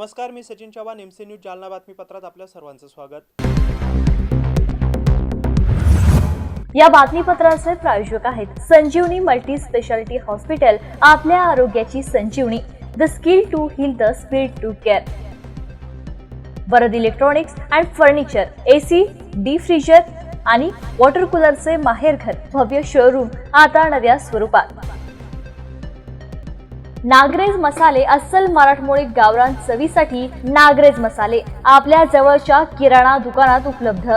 नमस्कार, मी Sachin Chavan, MC news Jalna बातमीपत्रात आपल्या सर्वांचं स्वागत। या बातमीपत्राचे प्रायोजक आहेत संजीवनी मल्टी स्पेशालिटी हॉस्पिटल, आपल्या आरोग्याची संजीवनी, the skill to heal, the speed to care. Varad electronics and furniture, AC, deep freezer आणि वॉटर कूलरचे माहेरघर, भव्य शोरूम आता नव्या स्वरूपात। नागरेज मसाले, अस्सल मराठमोळी गावरान चवीसाठी नागरेज मसाले आपल्या जवळच्या किराणा दुकानात उपलब्ध।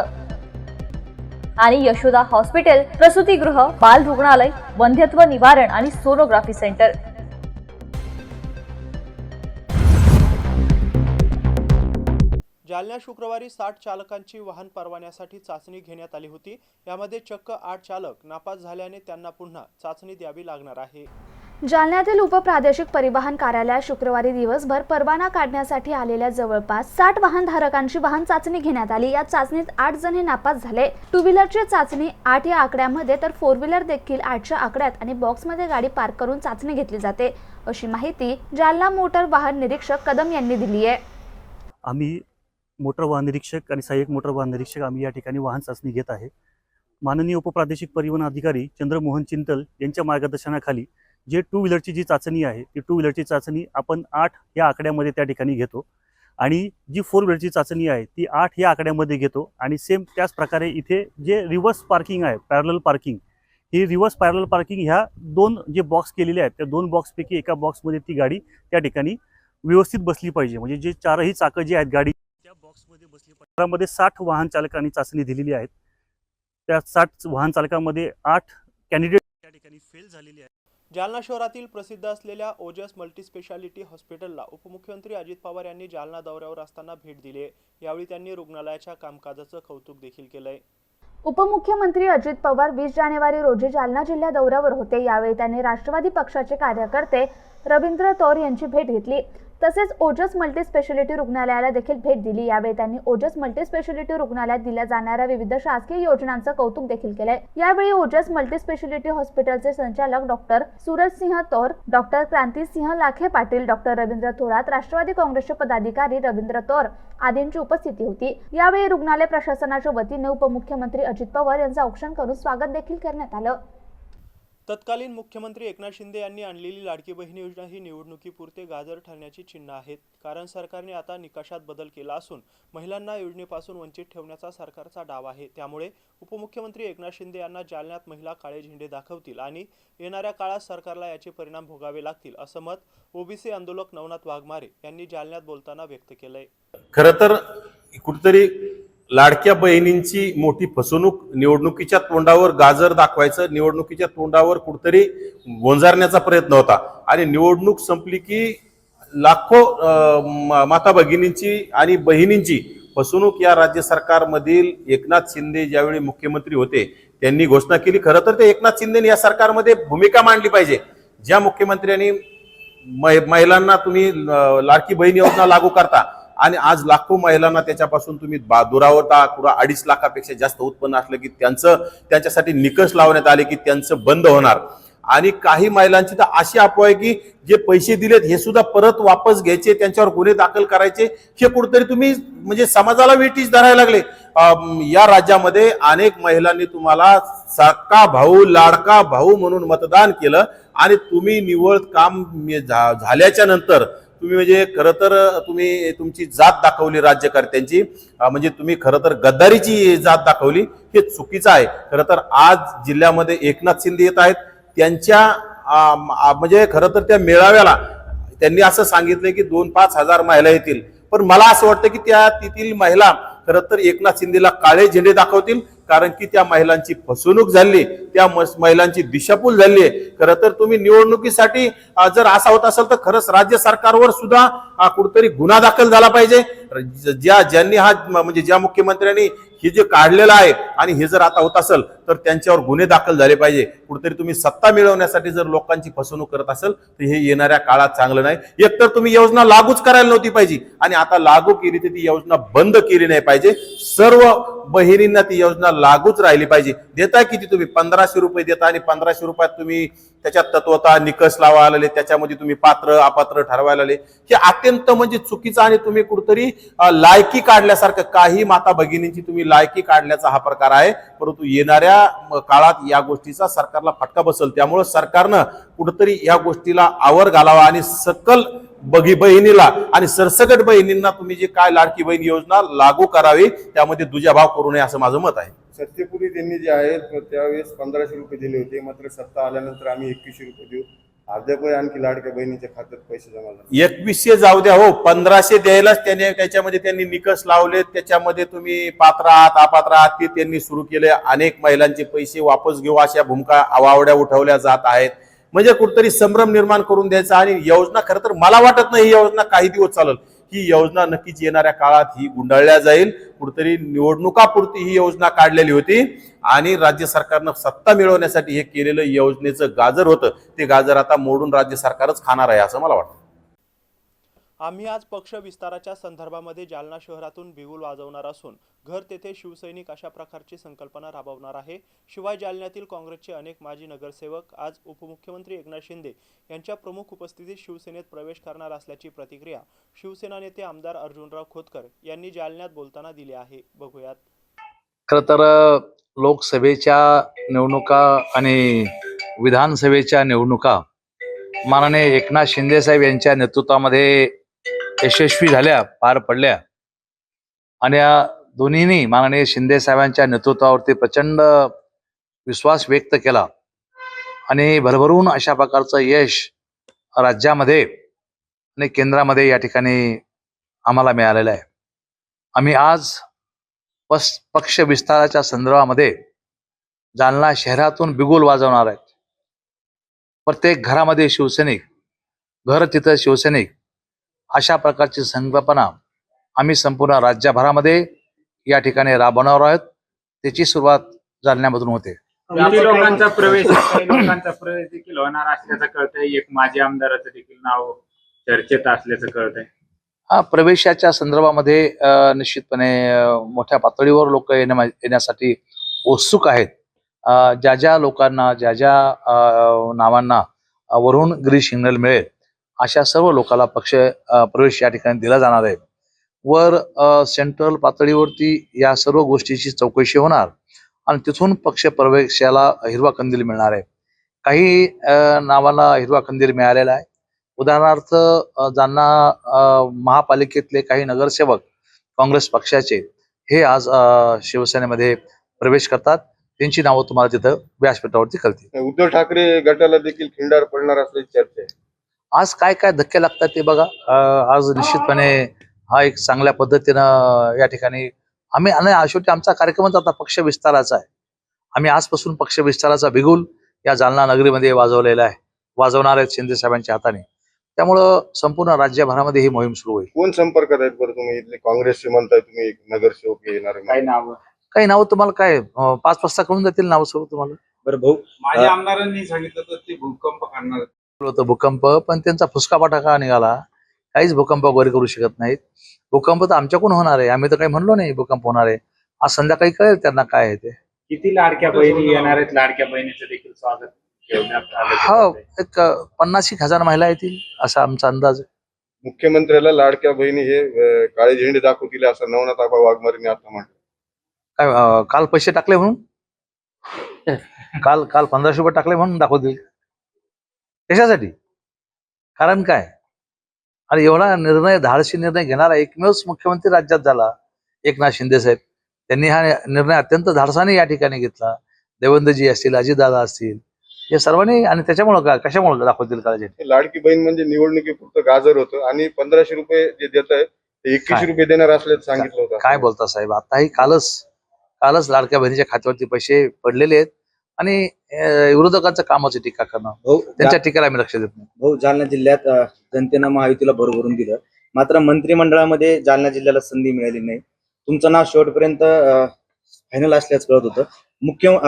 आणि यशोदा हॉस्पिटल, प्रसूतीगृह, बाल रुग्णालय, वंध्यत्व निवारण आणि सोनोग्राफी सेंटर। जालन्यात शुक्रवारी 60 चालकांची वाहन परवान्यासाठी चाचणी घेण्यात आली होती। यामध्ये चक्क 8 चालक नापास झाल्याने त्यांना पुन्हा चाचणी द्यावी लागणार आहे। जालन्यातील उपप्रादेशिक परिवहन कार्यालयात शुक्रवारी दिवसभर परवाना काढण्यासाठी आलेल्या जवळपास 60 वाहनधारकांची वाहन चाचणी घेण्यात आली। या चाचणीत 8 जण हे नापास झाले। टू व्हीलरची चाचणी 8 या आकड्यामध्ये तर 4 व्हीलर देखील 8च्या आकड्यात आणि बॉक्समध्ये गाडी पार्क करून चाचणी घेतली जाते, अशी माहिती जालना मोटर वाहन निरीक्षक कदम यांनी दिली आहे। आम्ही मोटर वाहन निरीक्षक आणि सहाय्यक मोटर वाहन निरीक्षक आम्ही या ठिकाणी वाहन चाचणी घेत आहे। माननीय उपप्रादेशिक परिवहन अधिकारी चंद्रमोहन चिंतल यांच्या मार्गदर्शनाखाली जे टू व्हीलरची जी चाचणी आहे ती टू व्हीलरची चाचणी आपण 8 या आकड्यामध्ये त्या ठिकाणी घेतो आणि जी 4 व्हीलरची चाचणी आहे ती 8 या आकड्यामध्ये घेतो। आणि सेम त्याच प्रकारे इथे जे रिव्हर्स पार्किंग आहे, पॅरलल पार्किंग, ही रिव्हर्स पॅरलल पार्किंग ह्या 2 जे बॉक्स केलेले आहेत त्या 2 बॉक्सपैकी एका बॉक्समध्ये ती गाडी त्या ठिकाणी व्यवस्थित बसली पाहिजे, म्हणजे जे 4ही चाकं जी आहेत गाडी त्या बॉक्समध्ये बसली पाहिजे। त्यामध्ये 60 वाहन चालकांनी चाचणी दिलेली आहे। त्या 60 वाहन चालकांमध्ये 8 कॅन्डिडेट त्या ठिकाणी फेल झालेले आहेत। जालना शहरातील प्रसिद्ध असलेल्या ओजस मल्टीस्पेशालिटी हॉस्पिटलला उपमुख्यमंत्री अजित पवार यांनी जालना दौऱ्यावर असताना भेट दिली। यावेळी त्यांनी रुग्णालयाच्या कामकाजाचं कौतुक देखील केलंय। उपमुख्यमंत्री अजित पवार 20 जानेवारी रोजी जालना जिल्हा दौऱ्यावर होते। यावेळी त्यांनी राष्ट्रवादी पक्षाचे कार्यकर्ते रवींद्र तौर यांची भेट घेतली, तसेच ओजस मल्टीस्पेशालिटी रुग्णालयाला देखील भेट दिली। यावेळी त्यांनी ओजस मल्टीस्पेशालिटी रुग्णालयात दिल्या जाणाऱ्या विविध शासकीय योजनांचं कौतुक देखील केले। यावेळी ओजस मल्टीस्पेशालिटी हॉस्पिटलचे संचालक डॉक्टर सूरजसिंह तौर, डॉक्टर क्रांतिसिंह लाखे पाटील, डॉक्टर रवींद्र थोरात, राष्ट्रवादी काँग्रेसचे पदाधिकारी रवींद्र तौर आदींची उपस्थिती होती। यावेळी रुग्णालय प्रशासनाच्या वतीने उपमुख्यमंत्री अजित पवार यांचं औक्षण करून स्वागत देखील करण्यात आलं। तत्कालीन मुख्यमंत्री एकनाथ शिंदे यांनी आणलेली लाडकी बहीण योजना ही निवडणुकीपुरते गाजर ठरण्याची चिन्ह आहेत, कारण सरकारने आता निकषात बदल केला असून महिलांना योजनेपासून वंचित ठेवण्याचा सरकारचा डाव आहे। त्यामुळे उपमुख्यमंत्री एकनाथ शिंदे यांना जालन्यात महिला काळे झेंडे दाखवतील आणि येणाऱ्या काळात सरकारला याचे परिणाम भोगावे लागतील, असं मत ओबीसी आंदोलक नवनाथ वाघमारे यांनी जालन्यात बोलताना व्यक्त केलंय। खरं तर कुठेतरी लाडक्या बहिणींची मोठी फसवणूक, निवडणुकीच्या तोंडावर गाजर दाखवायचं, निवडणुकीच्या तोंडावर कुठेतरी गोंजारण्याचा प्रयत्न होता आणि निवडणूक संपली की लाखो माता भगिनींची आणि बहिणींची फसवणूक या राज्य सरकारमधील एकनाथ शिंदे ज्यावेळी मुख्यमंत्री होते त्यांनी घोषणा केली। खरं तर ते एकनाथ शिंदेने या सरकारमध्ये भूमिका मांडली पाहिजे। ज्या मुख्यमंत्र्यांनी महिलांना तुम्ही लाडकी बहीण योजना लागू करता आणि आज लाखो महिलांना त्याच्यापासून तुम्ही दुरावता, 2.5 लाखापेक्षा जास्त उत्पन्न असलं की त्यांच्यासाठी निकष लावण्यात आले की त्यांचं बंद होणार। आणि काही महिलांची तर अशी अफवा आहे की जे पैसे दिलेत हे सुद्धा परत वापस घ्यायचे, त्यांच्यावर गुन्हे दाखल करायचे। हे कुठेतरी तुम्ही म्हणजे समाजाला वेठीस धरायला लागले। या राज्यामध्ये अनेक महिलांनी तुम्हाला सक्का भाऊ, लाडका भाऊ म्हणून मतदान केलं आणि तुम्ही निवड काम झाल्याच्या नंतर तुम्ही म्हणजे खरं तर तुम्ही तुमची जात दाखवली राज्यकर्त्यांची, म्हणजे तुम्ही खरं तर गद्दारीची जात दाखवली, हे चुकीचं आहे। खरं तर आज जिल्ह्यामध्ये एकनाथ शिंदे येत आहेत, त्यांच्या म्हणजे खरं तर त्या मेळाव्याला त्यांनी असं सांगितलंय की 2-5 हजार महिला येतील, पण मला असं वाटतं की तिथील महिला खरं तर एकनाथ शिंदेला काळे झेंडे दाखवतील, कारण की त्या महिलांची फसवणूक झाली, त्या महिलांची दिशाभूल झाली आहे। खरं तर तुम्ही निवडणुकीसाठी जर असा होत असेल तर खरंच राज्य सरकारवर सुद्धा कुठेतरी गुन्हा दाखल झाला पाहिजे। ज्यांनी हा म्हणजे ज्या मुख्यमंत्र्यांनी हे जे काढलेलं आहे आणि हे जर आता होत असेल तर त्यांच्यावर गुन्हे दाखल झाले पाहिजे। कुठेतरी तुम्ही सत्ता मिळवण्यासाठी जर लोकांची फसवणूक करत असेल तर हे येणाऱ्या काळात चांगलं नाही। एकतर तुम्ही योजना लागूच करायला नव्हती पाहिजे आणि आता लागू केली तर ती योजना बंद केली नाही पाहिजे। सर्व बहिणींना ती योजना लागूच राहिली पाहिजे. देता किती तुम्ही 1500 रुपये देता आणि 1500 रुपयात तुम्ही त्याच्यात तत्वता निकष लावा आलेले, त्याच्यामध्ये तुम्ही पात्र अपात्र ठरवायला आले. हे अत्यंत म्हणजे चुकीचं आणि तुम्ही कुठेतरी लायकी काढल्यासारखं, काही माता भगिनींची तुम्ही लायकी काढल्याचा हा प्रकार आहे. परंतु येणाऱ्या काळात या गोष्टीचा सरकारला फटका बसेल. त्यामुळे सरकारनं कुठेतरी या गोष्टीला आवर घालावा आणि सकल बहिणीला आणि सरसकट बहिणींना तुम्ही जे काय लाडकी बहीण योजना लागू करावी त्यामध्ये दुजाभाव करू नये असं माझं मत आहे. सत्तेपूर्वी त्यांनी जे आहे त्यावेळेस 1500 रुपये दिले होते, मात्र सत्ता आल्यानंतर आम्ही 2100 रुपये देऊ. अद्याप आणखी लाडक्या बहिणीच्या खात्यात पैसे जमा झाले. 2100 जाऊ द्या हो, 1500 द्यायलाच त्याच्यामध्ये त्यांनी निकष लावले. त्याच्यामध्ये तुम्ही पात्र आहात अपात्र आहात ते त्यांनी सुरू केले. अनेक महिलांचे पैसे वापस घेऊ अशा भूमिका आवावड्या उठवल्या जात आहेत. म्हणजे कुठेतरी संभ्रम निर्माण करून द्यायचा. आणि योजना खरं तर मला वाटत नाही ही योजना काही दिवस चालेल. ही योजना नक्कीच येणाऱ्या काळात ही गुंडाळल्या जाईल. कुठेतरी निवडणुकापुरती ही योजना काढलेली होती आणि राज्य सरकारनं सत्ता मिळवण्यासाठी हे केलेलं योजनेचं गाजर होतं. ते गाजर आता मोडून राज्य सरकारच खाणार आहे असं मला वाटतं. आम्ही आज पक्ष विस्ताराच्या संदर्भामध्ये जालना शहरातून बिगुल वाजवणार असून घर तेथे शिवसैनिक अशा प्रकारची संकल्पना राबवणार आहे. शिवाय जालन्यातील काँग्रेसचे अनेक माजी नगरसेवक आज उपमुख्यमंत्री एकनाथ शिंदे यांच्या प्रमुख उपस्थितीत शिवसेनेत प्रवेश करणार असल्याची प्रतिक्रिया शिवसेना नेते आमदार अर्जुनराव खोतकर यांनी जालन्यात बोलताना दिली आहे. बघूयात. खरं तर लोकसभेच्या निवडणुका आणि विधानसभेच्या निवडणुका माननीय एकनाथ शिंदे साहेब यांच्या नेतृत्वामध्ये यशस्वी झाल्या, पार पडल्या. आणि या दोन्हींनी माननीय शिंदे साहेबांच्या नेतृत्वावरती प्रचंड विश्वास व्यक्त केला आणि भरभरून अशा प्रकारचं यश राज्यामध्ये आणि केंद्रामध्ये या ठिकाणी आम्हाला मिळालेलं आहे. आम्ही आज पक्ष विस्ताराच्या संदर्भामध्ये जालना शहरातून बिगुल वाजवणार आहेत. प्रत्येक घरामध्ये शिवसैनिक, घर तिथं शिवसैनिक अशा प्रकारची संकल्पना आम्ही संपूर्ण राज्यभरामध्ये या ठिकाणी राबवणार आहोत. त्याची सुरुवात जालन्यामधून होते. काही लोकांचा प्रवेश देखील होणार असल्याचं कळतंय. एक माजी आमदाराचं देखील नाव चर्चेत असल्याचं कळतंय. हा, प्रवेशाच्या संदर्भामध्ये निश्चितपणे मोठ्या पातळीवर लोक येण्यासाठी उत्सुक आहेत. ज्या ज्या लोकांना ज्या ज्या नावांना वरून ग्रीन सिग्नल मिळेल अशा सर्व लोकांना पक्ष प्रवेश या ठिकाणी दिला जाणार आहे. वर सेंट्रल पातळीवरती या सर्व गोष्टीची चौकशी होणार आणि तिथून पक्ष प्रवेशाला हिरवा कंदील मिळणार आहे. काही नावाला हिरवा कंदील मिळालेला आहे. उदाहरणार्थ जालना महापालिकेतले काही नगरसेवक काँग्रेस पक्षाचे हे आज शिवसेनेमध्ये प्रवेश करतात. त्यांची नावं तुम्हाला तिथं व्यासपीठावरती कळतील. उद्धव ठाकरे गटाला देखील खिंडार पडणार असल्याची चर्चा आहे. आज काय काय धक्के लागतात ते बघा. आज निश्चितपणे हा एक चांगल्या पद्धतीनं या ठिकाणी आम्ही आणि शेवटी आमचा कार्यक्रमच आता पक्ष विस्ताराचा आहे. आम्ही आजपासून पक्ष विस्ताराचा बिगुल या जालना नगरीमध्ये वाजवलेला आहे, वाजवणार आहेत शिंदे साहेबांच्या हाताने. त्यामुळं संपूर्ण राज्यभरामध्ये ही मोहीम सुरू होईल. कोण संपर्कात आहेत बरं तुम्ही? इथले काँग्रेसचे म्हणताय तुम्ही, एक नगरसेवक येणार काही नाव काही नावं तुम्हाला काय 5 वाजता कळून जातील नावं सर्व तुम्हाला. बरं भाऊ, माझ्या आमदारांनी सांगितलं तर ते भूकंप करणार होतं भूकंप, पण त्यांचा फुसका पाठा निघाला. काहीच भूकंप वगैरे करू शकत नाहीत. भूकंप तर आमच्याकडून होणार आहे. आम्ही तर काही म्हणलो नाही भूकंप होणार आहे. आज संध्याकाळी कळेल त्यांना काय आहे ते. किती लाडक्या बहिणी येणार आहेत? लाडक्या बहिणीचं देखील स्वागत ठेवण्यात आलं. हो, एक 50,000 महिला येतील असा आमचा अंदाज आहे. मुख्यमंत्र्याला लाडक्या बहिणी हे काळे झेंडे दाखवतील असं नवनाथ आबा वाघमारेंनी आता म्हटलं. काय काल पैसे टाकले म्हणून? काल 1500 रुपये टाकले म्हणून दाखवतील? कशासाठी? कारण काय? आणि एवढा निर्णय, धाडसी निर्णय घेणारा एकमेवच मुख्यमंत्री राज्यात झाला एकनाथ शिंदे साहेब. त्यांनी हा निर्णय अत्यंत धाडसाने या ठिकाणी घेतला. देवेंद्रजी असतील, अजितदादा असतील, या सर्वांनी. आणि त्याच्यामुळे कशामुळे दाखवतील काळजी? लाडकी बहीण म्हणजे निवडणुकीपुरतं गाजर होतं आणि 1500 रुपये जे देत आहेत ते 2100 रुपये देणार असल्याचं सांगितलं होतं. काय बोलता साहेब? आताही कालच लाडक्या बहिणीच्या खात्यावरती पैसे पडलेले आहेत आणि विरोधकांचं कामाची टीका करणं, त्यांच्या टीकेला आम्ही लक्ष देत नाही. भाऊ, जालना जिल्ह्यात जनतेनं महायुतीला भरभरून दिलं, मात्र मंत्रिमंडळामध्ये जालना जिल्ह्याला संधी मिळाली नाही. तुमचं नाव शेवटपर्यंत फायनल असल्याचं कळत होतं.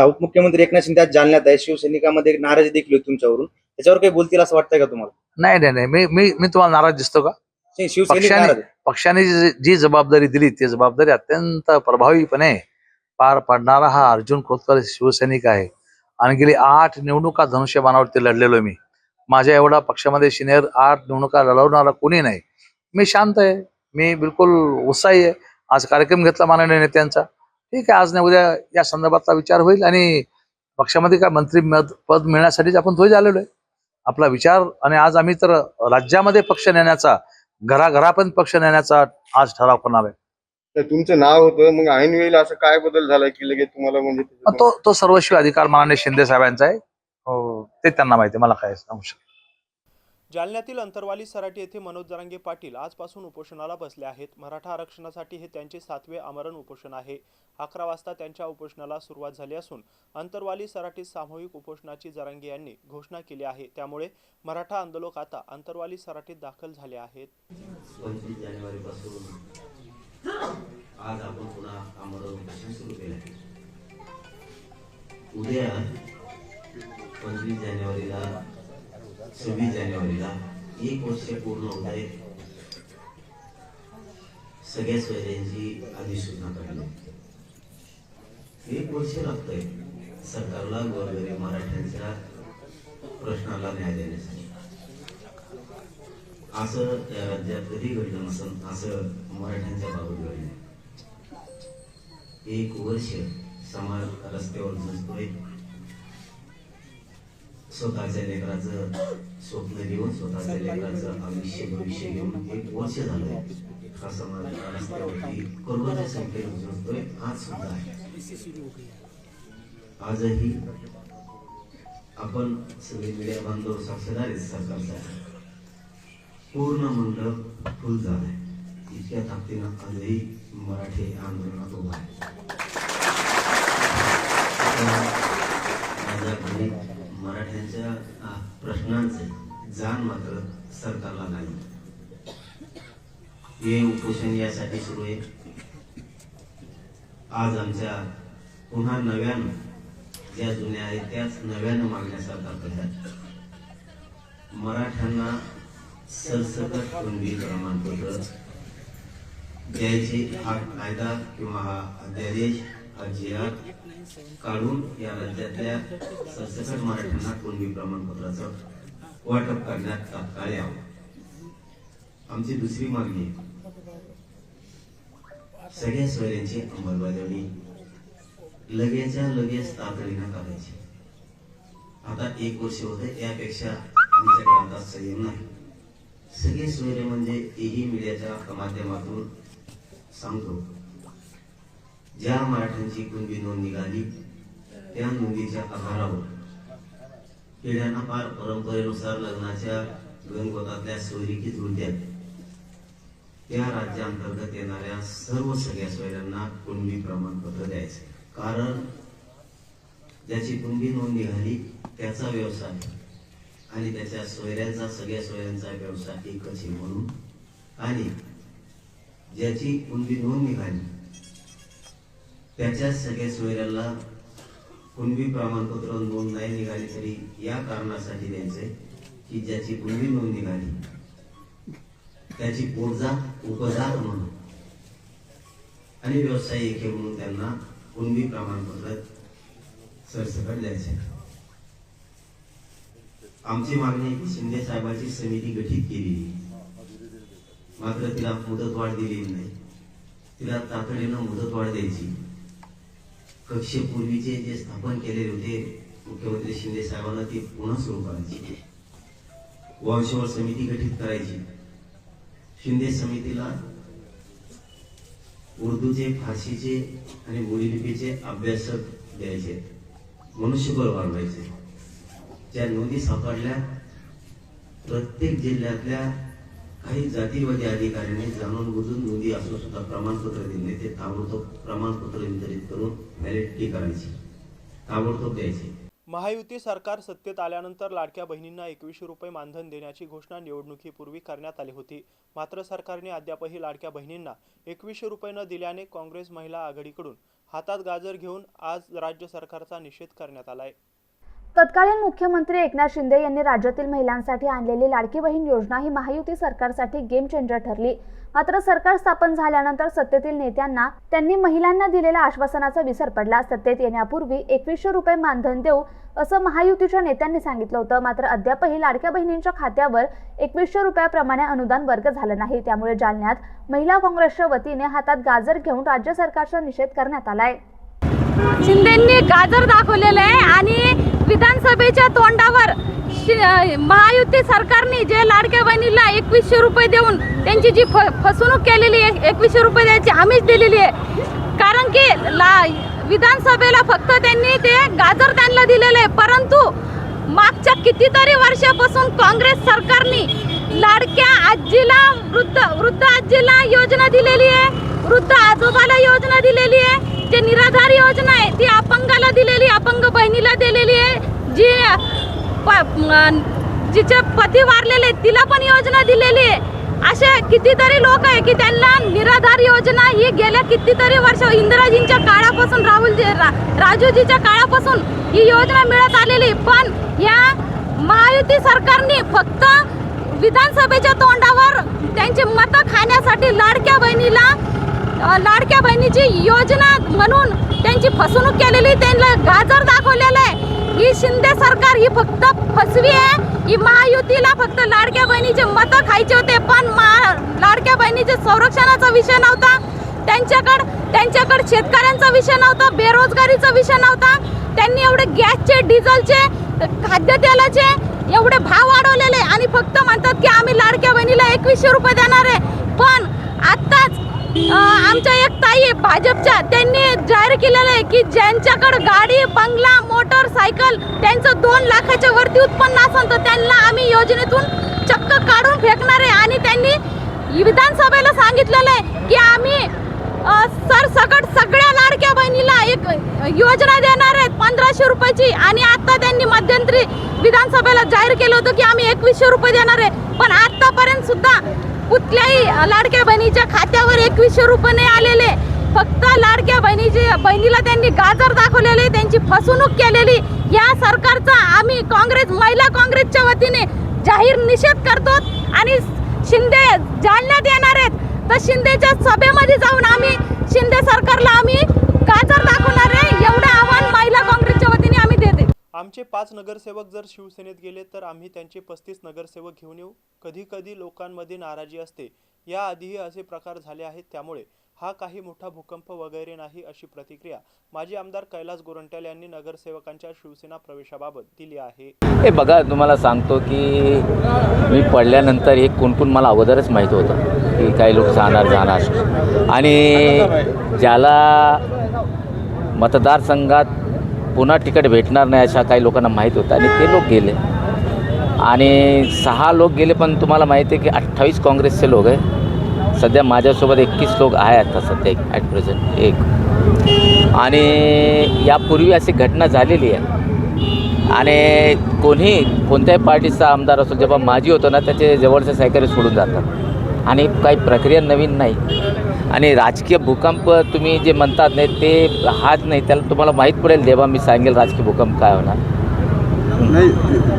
उपमुख्यमंत्री एकनाथ शिंदे आज जालन्यात आहे. शिवसैनिकांमध्ये नाराजी देखील होती तुमच्यावरून. त्याच्यावर काही बोलतील असं वाटतंय का तुम्हाला? नाही, मी तुम्हाला नाराज दिसतो का? शिवसैनिक पक्षाने जी जबाबदारी दिली ती जबाबदारी अत्यंत प्रभावीपणे पार पाडणारा हा अर्जुन खोतकर शिवसैनिक आहे आणि गेली 8 निवडणुका धनुष्यबाणावरती लढलेलो मी. माझ्या एवढा पक्षामध्ये सिनियर 8 निवडणुका लढवणारा कोणी नाही. मी शांत आहे, मी बिलकुल उत्साही आहे. आज कार्यक्रम घेतला माननीय नेत्यांचा, ठीक आहे, आज नाही उद्या या संदर्भातला विचार होईल आणि पक्षामध्ये काय मंत्री पद मिळण्यासाठीच आपण थोडी आलेलो आहे. आपला विचार आणि आज आम्ही तर राज्यामध्ये पक्ष नेण्याचा, घराघरापर्यंत पक्ष नेण्याचा आज ठराव करणार आहे. तर तुमचं नाव होतं, मग ऐन वेळेला असं काय बदल झालाय की लगेच तुम्हाला म्हणजे तो सर्वस्वी अधिकार माननीय शिंदे साहेबांचा आहे. ते त्यांना माहिती आहे, मला काय सांगू शकतो. जालन्यातील अंतरवाली सराटी येथे मनोज जरांगे पाटील आजपासून उपोषणाला बसले आहेत. मराठा आरक्षणासाठी हे त्यांचे 7वे आमरण उपोषण आहे. 11 वाजता त्यांच्या उपोषणाला सुरुवात झाली असून अंतरवाली सराटीत सामूहिक उपोषणाची जरांगे यांनी घोषणा केली आहे. त्यामुळे मराठा आंदोलक आता अंतरवाली सराटीत दाखल झाले आहेत. 25 जानेवारीपासून आज आपण पुन्हा आमरण उपोषण सुरू केले आहे. उद्या 25 जानेवारीला 26 जानेवारीला 1 वर्ष पूर्ण होत आहे. सगळ्या सोयऱ्यांची अधिसूचना काढली. 1 वर्ष लागतंय सरकारला गोरगरीब मराठ्यांच्या प्रश्नाला न्याय देण्यासाठी. असं या राज्यात कधी घडलं नसेल, असं मराठ्यांच्या बाबत घडलं. 1 वर्ष समाज रस्त्यावर झुंजतोय. स्वतःच्या लेकराचं स्वप्न घेऊन, स्वतःच्या लेकराचं आयुष्य भविष्य घेऊन 1 वर्ष झालंय हा समाज रस्त्यावरती करोडोच्या संख्येने झुंजतोय. आज सुद्धा आहे. आजही आपण सगळे मीडिया बांधव साक्षीदार आहेत. सरकारचा पूर्ण मंडप फुल झालाय. इतक्या ताकदीनं आजही मराठी आंदोलनात उभा आहे. माझ्या मराठ्यांच्या प्रश्नांचे जाण मात्र सरकारला नाही. हे उपोषण यासाठी सुरू आहे. आज आमच्या पुन्हा नव्यानं ज्या जुन्या आहेत त्याच नव्यानं मागण्या सरकारकडे आहेत. मराठ्यांना सरसकट कुणबी प्रमाणपत्र द्यायचे हा कायदा किंवा हा अध्यादेश, हा जी.आर काढून या राज्यातल्या सरसकट मराठ्यांना कुणबी प्रमाणपत्राचं वाटप करण्यात तात्काळ यावं. आमची दुसरी मागणी सगळ्या सोयऱ्यांची अंमलबजावणी लगेचच्या लगेच तातडीनं करायची. आता 1 वर्ष होते, यापेक्षा आमच्याकडे आता संयम नाही. सगळे सोयरे म्हणजे एही मीडियाच्या माध्यमातून सांगतो, ज्या मराठ्यांची कुणबी नोंद निघाली त्या नोंदीच्या आधारावर पिढ्यांना पार परंपरेनुसार लग्नाच्या गणगोतातल्या सोयरिकी जुळत्यात त्या राज्यांतर्गत येणाऱ्या सर्व सगळ्या सोयऱ्यांना कुणबी प्रमाणपत्र द्यायचे. कारण ज्याची कुणबी नोंद निघाली त्याचा व्यवसाय आणि त्याच्या सोयऱ्यांचा, सगळ्या सोयऱ्यांचा व्यवसाय एकच आहे म्हणून, आणि ज्याची कुणबी नोंद निघाली त्याच्या सगळ्या सोयऱ्याला कुणबी प्रमाणपत्र नोंद नाही निघाली तरी या कारणासाठी द्यायचंय की ज्याची कुणबी नोंद निघाली त्याची पोटजात उपजात म्हणून आणि व्यवसाय एक म्हणून त्यांना कुणबी प्रमाणपत्र सरसकट द्यायचे. आमची मागणी आहे की शिंदे साहेबांची समिती गठीत केली, मात्र तिला मुदतवाढ दिली नाही. तिला तातडीनं मुदतवाढ द्यायची. कक्ष पूर्वीचे जे स्थापन केलेले होते मुख्यमंत्री शिंदे साहेबांना ती पुन्हा सुरू करायची. वंशवळ समिती गठीत करायची. शिंदे समितीला उर्दूचे, फारसीचे आणि बोलीलिपीचे अभ्यासक द्यायचे. मनुष्यबळ वाढवायचे. ज्या नोंदी सापडल्या प्रत्येक जिल्ह्यातल्या काही जातीवादी अधिकाऱ्यांनी जाणून बुजून नोंदी असून सुद्धा प्रमाणपत्र दिले, ते ताबडतोब प्रमाणपत्र वितरित करून व्हॅलिडिटी करायची, ताबडतोब द्यायचे. महायुती सरकार सत्तेत आल्यानंतर लाडक्या बहिणींना 2100 रुपये मानधन देण्याची घोषणा निवडणुकीपूर्वी करण्यात आली होती. मात्र सरकारने अद्यापही लाडक्या बहिणींना 2100 रुपये न दिल्याने काँग्रेस महिला आघाडीकडून हातात गाजर घेऊन आज राज्य सरकारचा निषेध करण्यात आलाय. तत्कालीन मुख्यमंत्री एकनाथ शिंदे यांनी राज्यातील महिलांसाठी आणलेली लाडकी बहीण योजना ही महायुती सरकारसाठी गेम चेंजर ठरली. मात्र सरकार स्थापन झाल्यानंतर सत्तेतील नेत्यांना त्यांनी महिलांना दिलेल्या आश्वासनाचा विसर पडला. सत्तेत येण्यापूर्वी 2100 रुपये मानधन देऊ असं महायुतीच्या नेत्यांनी सांगितलं होतं. मात्र अद्यापही लाडक्या बहिणींच्या खात्यावर 2100 रुपयाप्रमाणे अनुदान वर्ग झालं नाही. त्यामुळे जालन्यात महिला काँग्रेसच्या वतीने हातात गाजर घेऊन राज्य सरकारचा निषेध करण्यात आलाय. शिंदेंनी गाजर दाखवलेलं आहे आणि विधानसभेच्या तोंडावर महायुती सरकारने जे लाडक्या बहिणीला 2100 रुपये देऊन त्यांची जी फसवणूक केलेली आहे, 2100 रुपये द्यायची हमीच दिलेली आहे. कारण की विधानसभेला फक्त त्यांनी ते गाजर त्यांना दिलेले आहे. परंतु मागच्या कितीतरी वर्षापासून काँग्रेस सरकारने लाडक्या आजीला वृद्ध आजीला योजना दिलेली आहे, वृद्ध आजोबाला योजना दिलेली आहे, जे निराधार योजना आहे ती अपंगाला दिलेली, अपंग बहिणीला दिलेली आहे, जी जिचे पती वारलेले तिला पण योजना दिलेली आहे. असे कितीतरी लोक आहे की त्यांना निराधार योजना ही गेल्या कितीतरी वर्ष इंदिराजींच्या काळापासून राजूजीच्या काळापासून ही योजना मिळत आलेली. पण या महायुती सरकारने फक्त विधानसभेच्या तोंडावर त्यांची मतं खाण्यासाठी लाडक्या बहिणीची योजना म्हणून त्यांची फसवणूक केलेली, त्यांना गाजर दाखवलेलं आहे. ही शिंदे सरकार ही फक्त फसवी आहे. ही महायुतीला फक्त लाडक्या बहिणीचे मतं खायचे होते, पण लाडक्या बहिणीचे संरक्षणाचा विषय नव्हता, त्यांच्याकडे शेतकऱ्यांचा विषय नव्हता, बेरोजगारीचा विषय नव्हता. त्यांनी एवढे गॅसचे, डिझेलचे, खाद्यतेलाचे एवढे भाव वाढवलेले आणि फक्त म्हणतात की आम्ही लाडक्या बहिणीला 2100 रुपये देणार आहे. पण आत्ताच आमच्या एक ताई आहे भाजपच्या, त्यांनी जाहीर केलेलं आहे की ज्यांच्याकडे गाडी, बंगला, मोटरसायकल त्यांचं 2 लाखाच्या वरती उत्पन्न असेल तर त्यांना आम्ही योजनेतून चक्क काढून फेकणार आहे. आणि त्यांनी विधानसभेला सांगितलेलं आहे की आम्ही सरसकट सगळ्या लाडक्या बहिणीला एक योजना देणार आहेत 1500 रुपयाची. आणि आता त्यांनी मध्यंतरी विधानसभेला जाहीर केलं होतं की आम्ही 2100 रुपये देणार आहे. पण आतापर्यंत सुद्धा कुठल्याही लाडक्या बहिणीच्या खात्यावर 2100 रुपये नाही आलेले. फक्त लाडक्या बहिणीला त्यांनी गाजर दाखवलेले, त्यांची फसवणूक केलेली. या सरकारचा आम्ही महिला काँग्रेसच्या वतीने जाहीर निषेध करतो. आणि शिंदे जालन्यात येणार आहेत तर शिंदेच्या सभेमध्ये जाऊन आम्ही शिंदे सरकारला आम्ही गाजर दाखवणार आहे, एवढं आव्हान महिला काँग्रेसच्या वतीने आम्ही देते. आमचे 5 नगरसेवक जर शिवसेनेत गेले तर आम्ही त्यांचे 35 नगरसेवक घेऊन येऊ. कधी कधी लोकांमध्ये नाराजी असते. याआधीही असे प्रकार झाले आहेत. त्यामुळे हा काही मोठा भूकंप वगैरे नाही, अशी प्रतिक्रिया माजी आमदार कैलास गोरंट्याल यांनी नगरसेवकांच्या शिवसेना प्रवेशाबाबत दिली आहे. हे बघा, तुम्हाला सांगतो की मी पडल्यानंतर हे कोण मला अगोदरच माहीत होतं की काही लोक जाणार आणि ज्याला मतदारसंघात पुन्हा तिकीट भेटणार नाही अशा काही लोकांना माहीत होतं आणि ते लोक गेले आणि 6 लोक गेले. पण तुम्हाला माहिती आहे की 28 काँग्रेसचे लोक आहे. सध्या माझ्यासोबत 21 लोक आहे आता सध्या ॲट प्रेझेंट एक. आणि यापूर्वी अशी घटना झालेली आहे आणि कोणत्याही पार्टीचा आमदार असो जेव्हा माजी होतो ना त्याचे जवळचे सहकारी सोडून जातात आणि काही प्रक्रिया नवीन नाही. आणि राजकीय भूकंप तुम्ही जे म्हणतात नाही ते हाच नाही, त्याला तुम्हाला माहीत पडेल तेव्हा मी सांगेल राजकीय भूकंप काय होणार. नाही,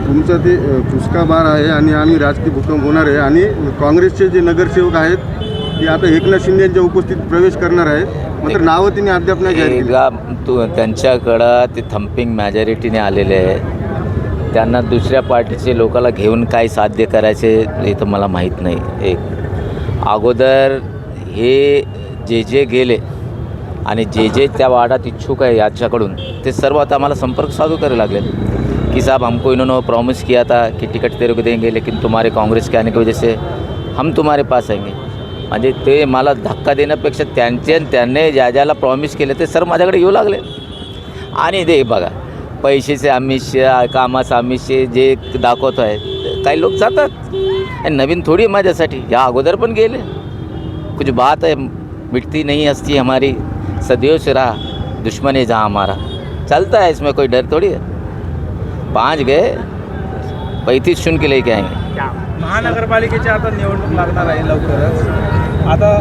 तुमचं ते फुसका बार आहे आणि आम्ही राजकीय भूकंप होणार आहे. आणि काँग्रेसचे जे नगरसेवक आहेत ते आता एकनाथ शिंदे यांच्या उपस्थितीत प्रवेश करणार आहेत. मात्र नावं तिने अद्याप नाही जाहीर केली. त्यांच्याकडं ते थम्पिंग मॅजॉरिटीने आलेले आहे. त्यांना दुसऱ्या पार्टीचे लोकांना घेऊन काय साध्य करायचे हे तर मला माहीत नाही. एक अगोदर हे जे गेले आणि जे त्या वार्डात इच्छुक आहे याच्याकडून ते सर्व आता आम्हाला संपर्क साधू करायला लागले कि साहब हमको इन्होंने प्रॉमिस किया था कि टिकट तेरे को देंगे लेकिन तुम्हारे काँग्रेस के आने की वजह से हम तुम्हारे पास आएंगे. म्हणजे ते मला धक्का देण्यापेक्षा त्यांनी ज्याला प्रॉमिस केले ते सर्व माझ्याकडे येऊ लागले. आणि ते बघा पैशाचे आमिष, कामाचं आमिष जे दाखवत आहे काही लोक जातात. नवीन थोडी माझ्यासाठी, या अगोदर पण गेले. कुछ बात है मिटती नहीं हस्ती हमारी, सदियों से रहा दुश्मन है जहाँ हमारा. चलता है, इसमें कोई डर थोड़ी है. 5 गए 35 चुन के लेके आएंगे. महानगरपालिकेची आता निवडणूक लागणार आहे लवकरच. आता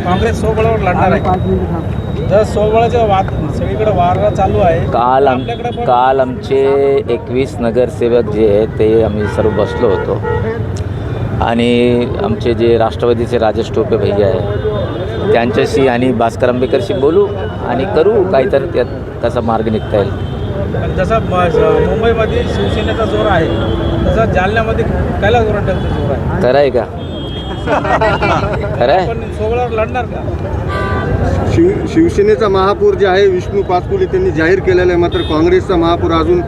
काँग्रेस सोबळावर लढणार आहे. जर सोबळाच्या सगळीकडे वारा चालू आहे. काल आमचे 21 नगरसेवक जे आहेत ते आम्ही सर्व बसलो होतो आणि आमचे जे राष्ट्रवादीचे राजेश टोपे भैया आहे त्यांच्याशी आणि भास्कर आंबेकरशी बोलू आणि करू काहीतरी त्यात कसा मार्ग निघता येईल. जसा मुंबईमध्ये शिवसेनेचा जोर आहे तसा जालन्यामध्ये कैलास गोरंट्याचा जोर आहे. खरं आहे का? खरं आहे. पण सोबळावर लढणार का? शिवसेनेचा महापौर जे आहे विष्णू पाचपुते त्यांनी जाहीर केलेला आहे, मात्र काँग्रेसचा महापौर अजून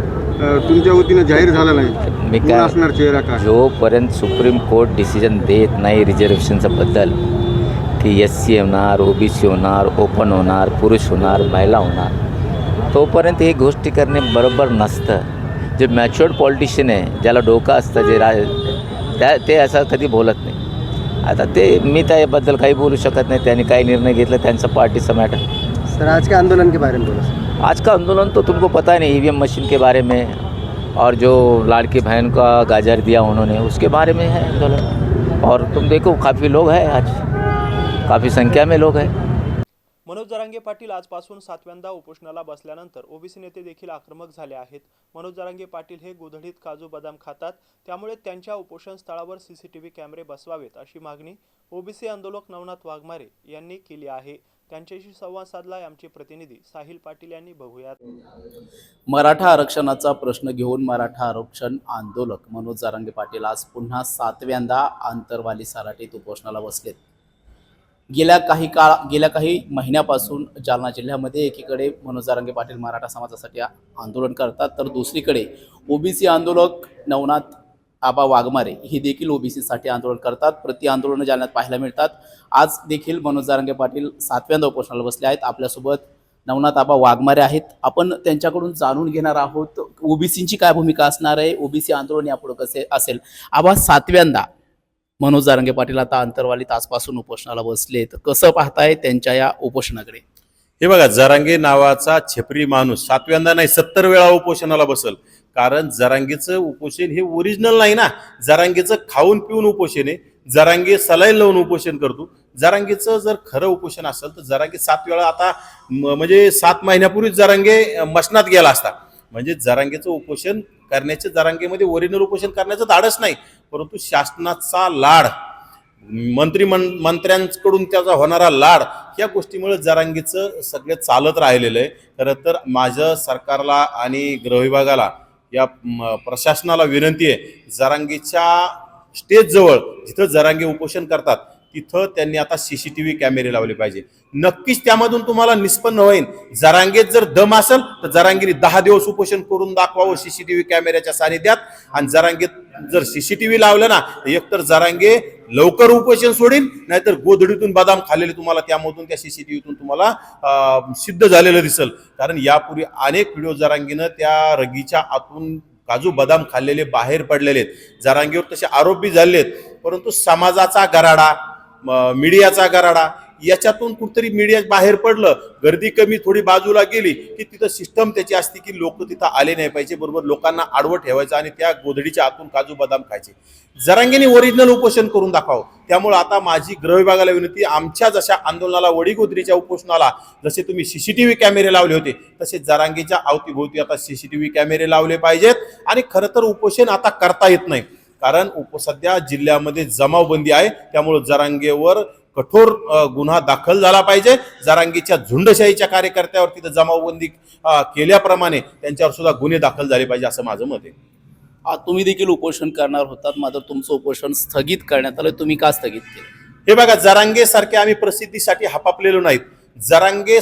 तुमच्या वतीनं जाहीर झाला नाही. मी कोण असणार चेहरा काय? जोपर्यंत सुप्रीम कोर्ट डिसिजन देत नाही रिझर्वेशनचं बद्दल की SC होणार, OBC होणार, ओपन होणार, पुरुष होणार, महिला होणार, तोपर्यंत हे गोष्टी करणे बरोबर नसतं. जे मॅच्युअर्ड पॉलिटिशियन आहे ज्याला डोकं असतं जे ते असं कधी बोलत नाही. आता ते मी त्याबद्दल काही बोलू शकत नाही. त्यांनी काही निर्णय घेतला त्यांचा पार्टीचा मॅटर. सर आज के आंदोलन के बारे में बोला. आज का आंदोलन तो तुमको पता है नहीं, EVM मशीन के बारे में और जो लाड़की बहन का गाजर दिया उन्होंने उसके बारे में है आंदोलन. और तुम देखो काफ़ी लोग हैं, आज काफ़ी संख्या में लोग हैं. मनोज जरांगे पाटील आजपासून 7व्यांदा उपोषणाला बसल्यानंतर ओबीसी नेते देखील आक्रमक झाले आहेत. मनोज जरांगे पाटील हे गोधडीत काजू बदाम खातात, त्यामुळे त्यांच्या उपोषण स्थळावर CCTV कॅमेरे बसवावेत अशी मागणी ओबीसी आंदोलक नवनाथ वाघमारे यांनी केली आहे. त्यांच्याशी संवाद साधलाय आमचे प्रतिनिधी साहिल पाटील यांनी. बघूयात. मराठा आरक्षणाचा प्रश्न घेऊन मराठा आरक्षण आंदोलक मनोज जरांगे पाटील आज पुन्हा 7व्यांदा आंतरवाली सराटीत उपोषणाला बसलेत. गेल्या काही महिन्यापासून जालना जिल्ह्यामध्ये एकीकडे मनोज जरांगे पाटील मराठा समाजासाठी आंदोलन करतात, तर दुसरीकडे ओबीसी आंदोलक नवनाथ आबा वाघमारे हे देखील ओबीसीसाठी आंदोलन करतात. प्रति आंदोलनं जालन्यात पाहायला मिळतात. आज देखील मनोज जरांगे पाटील 7व्यांदा उपोषणाला बसले आहेत. आपल्यासोबत नवनाथ आबा वाघमारे आहेत. आपण त्यांच्याकडून जाणून घेणार आहोत ओबीसींची काय भूमिका असणार आहे, ओबीसी आंदोलन यापुढे कसे असेल. आबा 7व्यांदा मनोज जरांगे पाटील आता आंतरवालीत आजपासून उपोषणाला बसले, तर कसं पाहताय त्यांच्या या उपोषणाकडे? हे बघा, जरांगे नावाचा छपरी माणूस 7व्यांदा नाही 70 वेळा उपोषणाला बसल. कारण जरांगेचं उपोषण हे ओरिजिनल नाही ना. जरांगेचं खाऊन पिऊन उपोषण आहे. जरांगे सलाईन लावून उपोषण करतो. जरांगेचं जर खरं उपोषण असेल तर जरांगे 7 वेळा आता म्हणजे 7 महिन्यापूर्वीच जरांगे मशनात गेला असता. म्हणजे जरांगेचं उपोषण करण्याचे जरांगेमध्ये ओरिजिनल उपोषण करण्याचं धाडस नाही, परंतु शासनाचा लाड, मंत्र्यांकडून त्याचा होणारा लाड, या गोष्टीमुळे जरांगेचं सगळं चालत राहिलेलं आहे. खरं तर माझं सरकारला आणि गृहविभागाला या प्रशासनाला विनंती आहे, जरांगेच्या स्टेजजवळ जिथं जरांगे उपोषण करतात तिथं त्यांनी आता CCTV कॅमेरे लावले पाहिजे. नक्कीच त्यामधून तुम्हाला निष्पन्न होईल जरांगेत जर दम असेल तर जरांगेने 10 दिवस उपोषण करून दाखवावं CCTV कॅमेऱ्याच्या सानिध्यात. आणि जरांगेत जर CCTV लावलं ना तर एकतर जरांगे लवकर उपोषण सोडील, नाहीतर गोधडीतून बदाम खाल्लेले तुम्हाला त्यामधून त्या CCTVतून तुम्हाला सिद्ध झालेलं दिसेल. कारण यापूर्वी अनेक व्हिडिओ जरांगेनं त्या रगीच्या आतून काजू बदाम खाल्लेले बाहेर पडलेले आहेत. जरांगेवर तसे आरोपी झालेले आहेत, परंतु समाजाचा गराडा, मीडियाचा गराडा, याच्यातून कुठतरी मीडिया बाहेर पडलं, गर्दी कमी थोडी बाजूला गेली की तिथं सिस्टम त्याची असते की लोक तिथं आले नाही पाहिजे, बरोबर लोकांना आडवं ठेवायचं आणि त्या गोधडीच्या आतून काजू बदाम खायचे. जरांगेने ओरिजिनल उपोषण करून दाखवावं. त्यामुळे आता माझी गृह विभागाला विनंती, आमच्या जशा आंदोलनाला वडीगोद्रीच्या उपोषणाला जसे तुम्ही CCTV कॅमेरे लावले होते तसे जरांगेच्या अवतीभोवती आता CCTV कॅमेरे लावले पाहिजेत. आणि खरं तर उपोषण आता करता येत नाही, कारण सध्या जिल्ह्यामध्ये जमावबंदी आहे. त्यामुळे जरांगेवर कठोर गुन्हा दाखल झाला पाहिजे. जरांगेच्या झुंडशाहीच्या कार्यकर्त्यावर तिथं जमावबंदी केल्याप्रमाणे त्यांच्यावर सुद्धा गुन्हे दाखल झाले पाहिजे असं माझं मत आहे. तुम्ही देखील उपोषण करणार होतात, मात्र तुमचं उपोषण स्थगित करण्यात आलं. तुम्ही का स्थगित केलं? हे बघा, जरांगे सारखे आम्ही प्रसिद्धीसाठी हपापलेलो नाहीत. जरांगे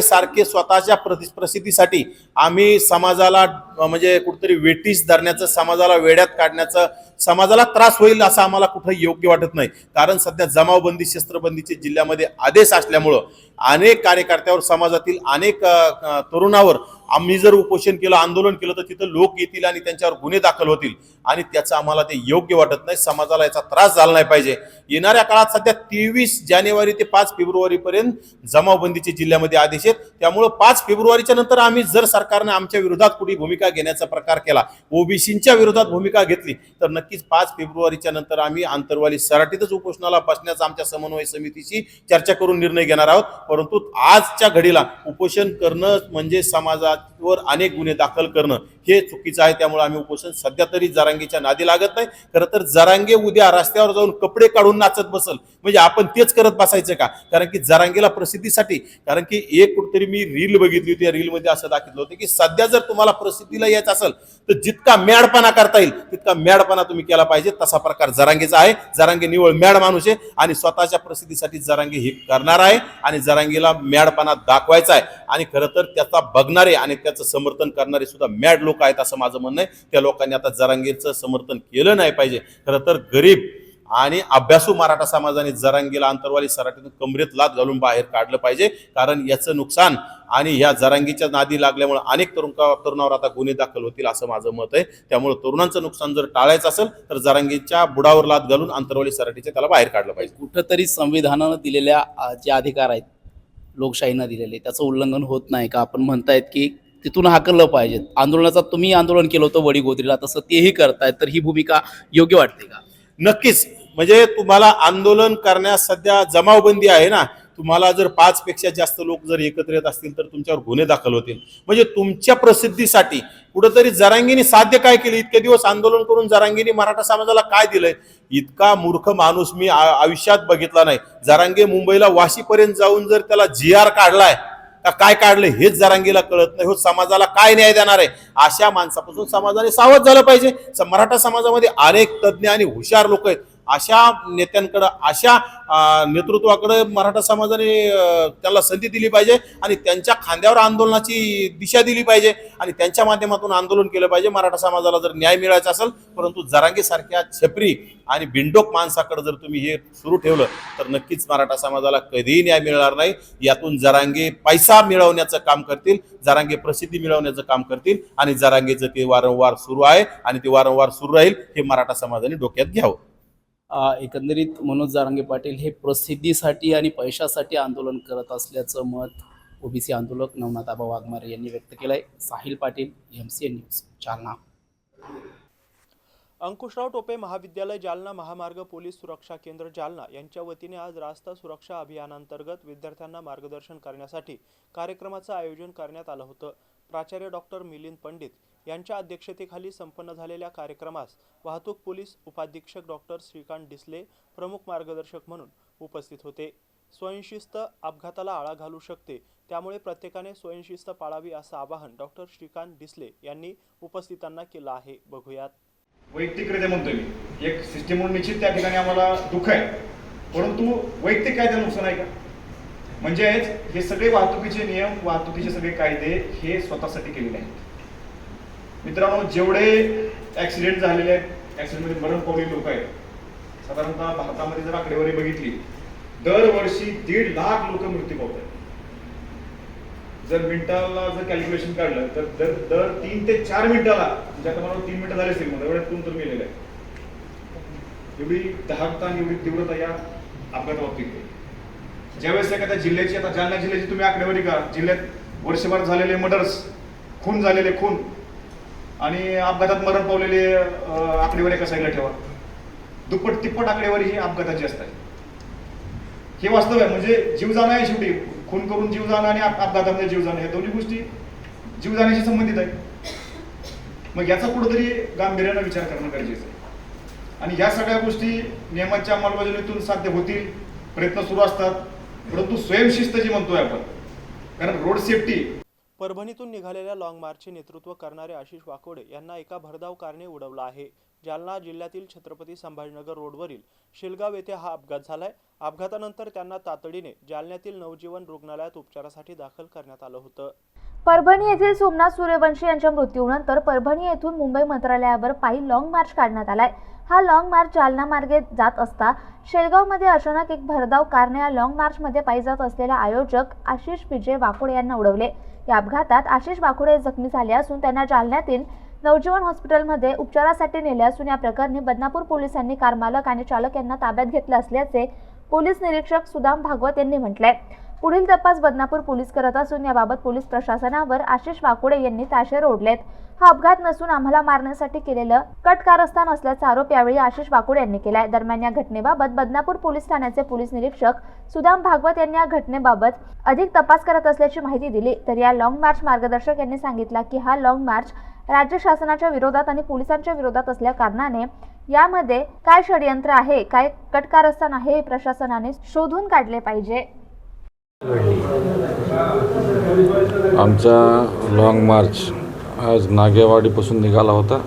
सारखे स्वतःच्या प्रसिद्धीसाठी आम्ही समाजाला म्हणजे कुठेतरी वेटीस धरण्याचं, समाजाला वेड्यात काढण्याचं, समाजाला त्रास होईल असं आम्हाला कुठं योग्य वाटत नाही. कारण सध्या जमावबंदी, शस्त्रबंदीचे जिल्ह्यामध्ये आदेश असल्यामुळं अनेक कार्यकर्त्यावर, समाजातील अनेक तरुणावर आम्ही जर उपोषण केलं, आंदोलन केलं तर तिथं लोक येतील आणि त्यांच्यावर गुन्हे दाखल होतील. आणि त्याचं आम्हाला ते योग्य वाटत नाही. समाजाला याचा त्रास झाला नाही पाहिजे. येणाऱ्या काळात सध्या 23 जानेवारी ते 5 फेब्रुवारीपर्यंत जमावबंदीचे जिल्ह्यामध्ये आदेश आहेत. त्यामुळे 5 फेब्रुवारीच्या नंतर आम्ही जर सरकारने आमच्या विरोधात कुठली भूमिका घेण्याचा प्रकार केला, ओबीसींच्या विरोधात भूमिका घेतली, तर नक्कीच 5 फेब्रुवारीच्या नंतर आम्ही आंतरवाली सराटीतच उपोषणाला बसण्याचा आमच्या समन्वय समितीची चर्चा करून निर्णय घेणार आहोत. परंतु आजच्या घडीला उपोषण करणं म्हणजे समाजावर अनेक गुन्हे दाखल करणं हे चुकीचं आहे. त्यामुळे आम्ही उपोषण सध्या तरी जरांगेच्या नादी लागत नाही. खरं तर जरांगे उद्या रस्त्यावर जाऊन कपडे काढून नाचत बसल म्हणजे आपण तेच करत बसायचं का? कारण की जरांगेला प्रसिद्धीसाठी, कारण की एक कुठेतरी मी रील बघितली होती, या रीलमध्ये असं दाखवलं होतं की सध्या जर तुम्हाला प्रसिद्धीला यायचं असेल तर जितका मॅडपणा करता येईल तितका मॅडपणा तुम्ही केला पाहिजे. तसा प्रकार जरांगेचा आहे. जरांगे निवळ मॅड माणूस आहे आणि स्वतःच्या प्रसिद्धीसाठी जरांगे हे करणार आहे आणि जरांगेला मॅडपणा दाखवायचा आहे. आणि खरं तर त्याचा बघणारे आणि त्याचं समर्थन करणारे सुद्धा मॅड लोक आहेत असं माझं म्हणणं आहे. त्या लोकांनी आता जरांगेचं समर्थन केलं नाही पाहिजे. खरं तर गरीब आणि अभ्यासू मराठा समाजाने जरांगेला आंतरवाली सराटीतून कमरेत लाथ घालून बाहेर काढलं पाहिजे. कारण याचं नुकसान आणि ह्या जरांगीच्या नादी लागल्यामुळे अनेक तरुणावर आता गुन्हे दाखल होतील असं माझं मत आहे. त्यामुळे तरुणांचं नुकसान जर टाळायचं असेल तर जरांगीच्या बुडावर लाथ घालून आंतरवाली सराटीचे त्याला बाहेर काढलं पाहिजे. कुठंतरी संविधानानं दिलेल्या जे अधिकार आहेत, लोकशाहीनं दिलेले, त्याचं उल्लंघन होत नाही का? आपण म्हणतायत की तिथून हाकललं पाहिजे. आंदोलनाचा तुम्ही आंदोलन केलं होतं वडीगोद्रीला, तसं तेही करतायत, तर ही भूमिका योग्य वाटते का? नक्कीच. म्हणजे तुम्हाला आंदोलन करण्यास सध्या जमावबंदी आहे ना, तुम्हाला जर 5 पेक्षा जास्त लोक जर एकत्र येत असतील तर तुमच्यावर गुन्हे दाखल होतील. म्हणजे तुमच्या प्रसिद्धीसाठी कुठंतरी जरांगीने साध्य काय केले? इतके दिवस आंदोलन करून जरांगीने मराठा समाजाला काय दिलंय? इतका मूर्ख माणूस मी आयुष्यात बघितला नाही. जरांगे मुंबईला वाशीपर्यंत जाऊन जर त्याला GR काढलाय का काय काढलं हेच जरांगीला कळत नाही. हो, समाजाला काय न्याय देणार आहे? अशा माणसापासून समाजाने सावध झालं पाहिजे. मराठा समाजामध्ये अनेक तज्ज्ञ आणि हुशार लोक आहेत. अशा नेत्यांकडे, अशा नेतृत्वाकडे मराठा समाजाने त्याला संधी दिली पाहिजे आणि त्यांच्या खांद्यावर आंदोलनाची दिशा दिली पाहिजे आणि त्यांच्या माध्यमातून आंदोलन केलं पाहिजे मराठा समाजाला जर न्याय मिळायचा असेल. परंतु जरांगे सारख्या छपरी आणि बिंडोक माणसाकडे जर तुम्ही हे सुरू ठेवलं तर नक्कीच मराठा समाजाला कधीही न्याय मिळणार नाही. यातून जरांगे पैसा मिळवण्याचं काम करतील, जरांगे प्रसिद्धी मिळवण्याचं काम करतील आणि जरांगेचं ते वारंवार सुरू आहे आणि ते वारंवार सुरू राहील हे मराठा समाजाने डोक्यात घ्यावं. एकंदरीत मनोज जरांगे पाटील हे प्रसिद्धीसाठी आणि पैशासाठी आंदोलन करत असल्याचं मत ओबीसी आंदोलक नवनाथ आबा वाघमारे यांनी व्यक्त केलं आहे. Sahil Patil, MCN news, Jalna. अंकुशराव टोपे महाविद्यालय जालना, महामार्ग पोलीस सुरक्षा केंद्र जालना यांच्या वतीने आज रास्ता सुरक्षा अभियानांतर्गत विद्यार्थ्यांना मार्गदर्शन करण्यासाठी कार्यक्रमाचं आयोजन करण्यात आलं होतं. प्राचार्य डॉक्टर मिलिंद पंडित यांच्या अध्यक्षतेखाली संपन्न झालेल्या कार्यक्रमास वाहतूक पोलीस उपाधीक्षक डॉक्टर श्रीकांत डिसले प्रमुख मार्गदर्शक म्हणून उपस्थित होते. स्वयंशिस्त अपघाताला आळा घालू शकते, त्यामुळे प्रत्येकाने स्वयंशिस्त पाळावी असं आवाहन डॉक्टर श्रीकांत डिसले यांनी उपस्थितांना केलं आहे. बघूयात. वैयक्तिकरित्या म्हणतोय मी, एक सिस्टीम म्हणून निश्चित त्या ठिकाणी आम्हाला दुःख आहे, परंतु वैयक्तिक कायद्याचं नुकसान आहे का? म्हणजे हे सगळे वाहतुकीचे नियम, वाहतुकीचे सगळे कायदे हे स्वतःसाठी केलेले आहेत. मित्रांनो, जेवढे ऍक्सिडेंट झालेले आहेत, ऍक्सिडेंटमध्ये मरण पावलेले लोक आहेत, साधारणतः भारतामध्ये जर आकडेवारी बघितली दरवर्षी 1.5 लाख लोक मृत्यू पावतात. जर मिनिटाला जर कॅल्क्युलेशन काढलं तर दर 3 ते 4 मिनिटाला, म्हणजे आता मला 3 मिनिटं झाले असतील मला, एवढ्यातून तर मेलेलं आहे. एवढी दहावता आणि एवढी तीव्रता या अपघाता बाबतीत. ज्यावेळेस एखाद्या जिल्ह्याची, आता जालना जिल्ह्याची तुम्ही आकडेवारी करा, जिल्ह्यात वर्षभर झालेले मर्डर्स, खून झालेले खून आणि अपघातात मरण पावलेले आकडेवारी एका साईडला ठेवा. दुप्पट तिप्पट आकडेवारी ही अपघाताची असतात. हे वास्तव आहे. म्हणजे जीव जाणं आहे शेवटी. खून करून जीव जाणं आणि अपघातामध्ये जीव जाणं, ह्या दोन्ही गोष्टी जीव जाण्याशी संबंधित आहे. मग याचा कुठेतरी गांभीर्यानं विचार करणं गरजेचं आहे. आणि ह्या सगळ्या गोष्टी नियमांच्या अंमलबजावणीतून साध्य होतील, प्रयत्न सुरू असतात, परंतु स्वयंशिस्त जी म्हणतोय आपण, कारण रोड सेफ्टी. परभणीतून निघालेल्या लॉंग मार्चचे नेतृत्व करणारे आशिष वाकोडे यांना एका भरधाव कारने उडवलं आहे. जालना जिल्ह्यातील छत्रपती संभाजीनगर रोडवरील शेलगाव येथे हा अपघात झालाय. अपघातानंतर त्यांना तातडीने जालन्यातील नवजीवन रुग्णालयात उपचारासाठी दाखल करण्यात आलं होतं. परभणी येथील सोमनाथ सूर्यवंशी यांच्या मृत्यूनंतर परभणी येथून मुंबई मंत्रालयावर पायी लॉंग मार्च काढण्यात आलाय. हा लॉंग मार्च जालना मार्गे जात असता शेलगावमध्ये अचानक एक भरधाव कारने या लॉंग मार्चमध्ये पायी जात असलेल्या आयोजक आशिष विजय वाकोडे यांना उडवले. या अपघातात आशिष वाकोडे जखमी झाले असून त्यांना जालन्यातील नवजीवन हॉस्पिटलमध्ये उपचारासाठी नेले असून या प्रकरणी बदनापूर पोलिसांनी कार मालक आणि चालक यांना ताब्यात घेतले असल्याचे पोलीस निरीक्षक सुदाम भागवत यांनी म्हटलंय. पुढील तपास बदनापूर पोलीस करत असून याबाबत पोलीस प्रशासनावर आशिष वाकुडे यांनी ताशेरे ओढलेत. हा अपघात नसून आम्हाला मारण्यासाठी केलेलं कट कारस्थान असल्याचा आरोप यावेळी आशिष वाकुडे यांनी केलाय. दरम्यान या घटनेबाबत बदनापूर पोलीस ठाण्याचे पोलीस निरीक्षक सुदाम भागवत यांनी या घटनेबाबत अधिक तपास करत असल्याची माहिती दिली. तर या लॉंग मार्च मार्गदर्शक यांनी सांगितलं की हा लॉंग मार्च राज्य शासनाच्या विरोधात आणि पोलिसांच्या विरोधात असल्या कारणाने यामध्ये काय षडयंत्र आहे, काय कट कारस्थान आहे हे प्रशासनाने शोधून काढले पाहिजे. आमचा लॉंग मार्च आज नागेवाडीपासून निघाला होता